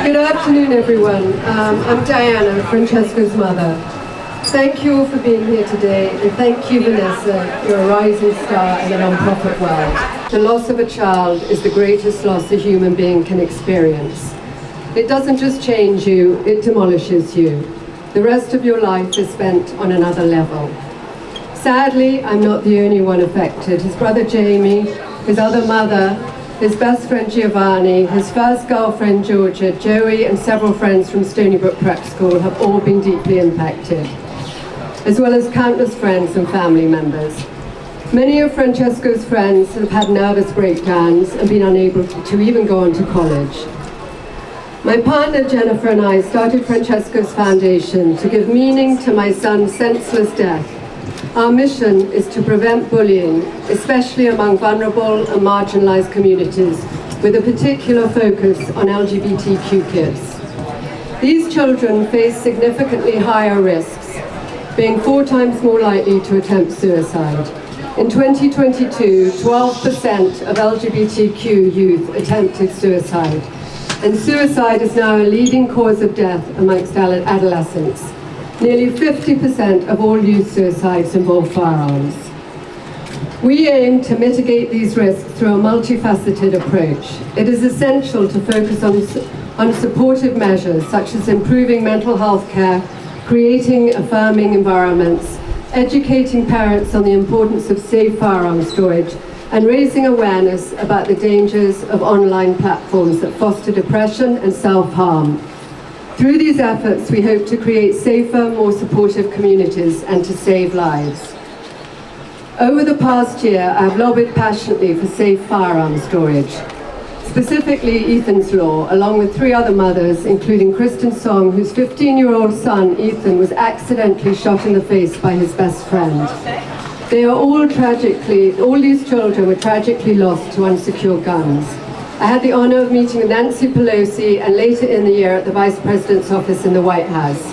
Good afternoon, everyone. I'm Diana, Francesco's mother. Thank you all for being here today, and thank you, Vanessa. You're a rising star in the non-profit world. The loss of a child is the greatest loss a human being can experience. It doesn't just change you, it demolishes you. The rest of your life is spent on another level. Sadly, I'm not the only one affected. His brother Jamie, his other mother, his best friend Giovanni, his first girlfriend Georgia, Joey, and several friends from Stony Brook Prep School have all been deeply impacted, as well as countless friends and family members. Many of Francesco's friends have had nervous breakdowns and been unable to even go on to college. My partner Jennifer and I started Francesco's Foundation to give meaning to my son's senseless death. Our mission is to prevent bullying, especially among vulnerable and marginalized communities, with a particular focus on LGBTQ kids. These children face significantly higher risks, being 4 times more likely to attempt suicide. In 2022, 12% of LGBTQ youth attempted suicide, and suicide is now a leading cause of death amongst adolescents. Nearly 50% of all youth suicides involve firearms. We aim to mitigate these risks through a multifaceted approach. It is essential to focus on supportive measures such as improving mental health care, creating affirming environments, educating parents on the importance of safe firearm storage, and raising awareness about the dangers of online platforms that foster depression and self-harm. Through these efforts, we hope to create safer, more supportive communities and to save lives. Over the past year, I've lobbied passionately for safe firearm storage. Specifically, Ethan's Law, along with 3 other mothers, including Kristen Song, whose 15-year-old son, Ethan, was accidentally shot in the face by his best friend. All these children were tragically lost to unsecure guns. I had the honor of meeting with Nancy Pelosi and later in the year at the Vice President's office in the White House.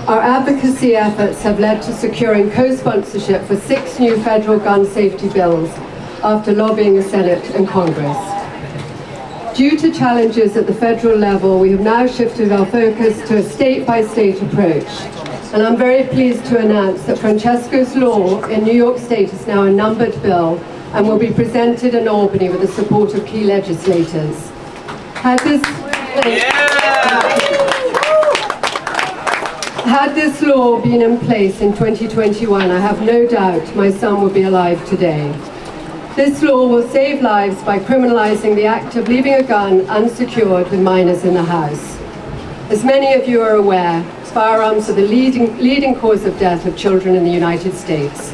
Our advocacy efforts have led to securing co-sponsorship for 6 new federal gun safety bills after lobbying the Senate and Congress. Due to challenges at the federal level, we have now shifted our focus to a state-by-state approach. And I'm very pleased to announce that Francesco's Law in New York State is now a numbered bill and will be presented in Albany with the support of key legislators. Had this law been in place in 2021, I have no doubt my son would be alive today. This law will save lives by criminalizing the act of leaving a gun unsecured with minors in the house. As many of you are aware, firearms are the leading cause of death of children in the United States.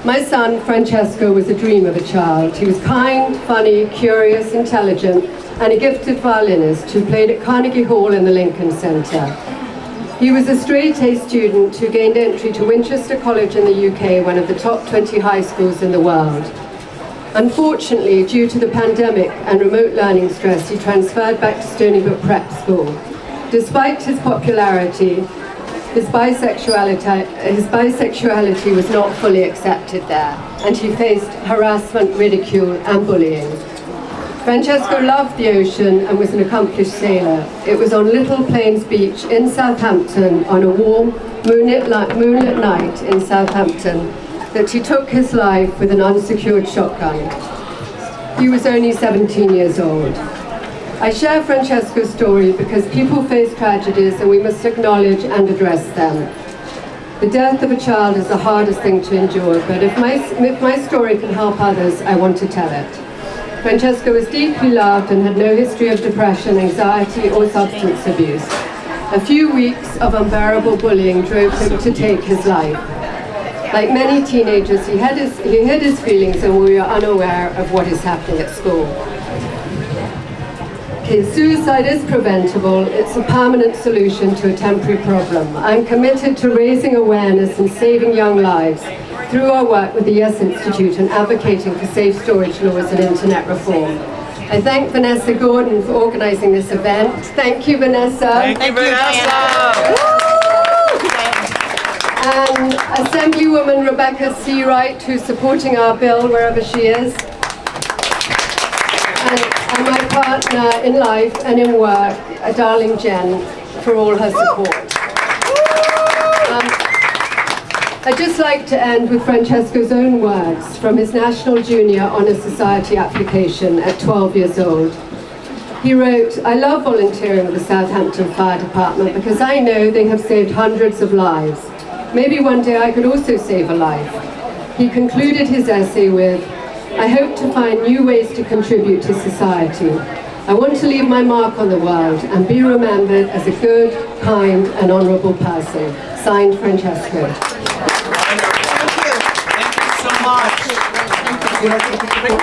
My son, Francesco, was a dream of a child. He was kind, funny, curious, intelligent, and a gifted violinist who played at Carnegie Hall in the Lincoln Center. He was a straight-A student who gained entry to Winchester College in the UK, one of the top 20 high schools in the world. Unfortunately, due to the pandemic and remote learning stress, he transferred back to Stony Brook Prep School. Despite his popularity, his bisexuality was not fully accepted there, and he faced harassment, ridicule, and bullying. Francesco loved the ocean and was an accomplished sailor. It was on Little Plains Beach in Southampton on a warm, moonlit night in Southampton that he took his life with an unsecured shotgun. He was only 17 years old. I share Francesco's story because people face tragedies and we must acknowledge and address them. The death of a child is the hardest thing to endure, but if my story can help others, I want to tell it. Francesco was deeply loved and had no history of depression, anxiety, or substance abuse. A few weeks of unbearable bullying drove him to take his life. Like many teenagers, he hid his feelings and we were unaware of what is happening at school. Suicide is preventable. It's a permanent solution to a temporary problem. I'm committed to raising awareness and saving young lives through our work with the Yes Institute and advocating for safe storage laws and internet reform. I thank Vanessa Gordon for organizing this event. Thank you, Vanessa. Thank you, Vanessa. And Assemblywoman Rebecca C. Wright, who's supporting our bill wherever she is. And and my partner in life and in work, a darling Jen, for all her support. I'd just like to end with Francesco's own words from his National Junior Honour Society application at 12 years old. He wrote, "I love volunteering with the Southampton Fire Department because I know they have saved hundreds of lives. Maybe one day I could also save a life." He concluded his essay with, "I hope to find new ways to contribute to society. I want to leave my mark on the world and be remembered as a good, kind and honourable person." Signed, Francesco. Thank you so much.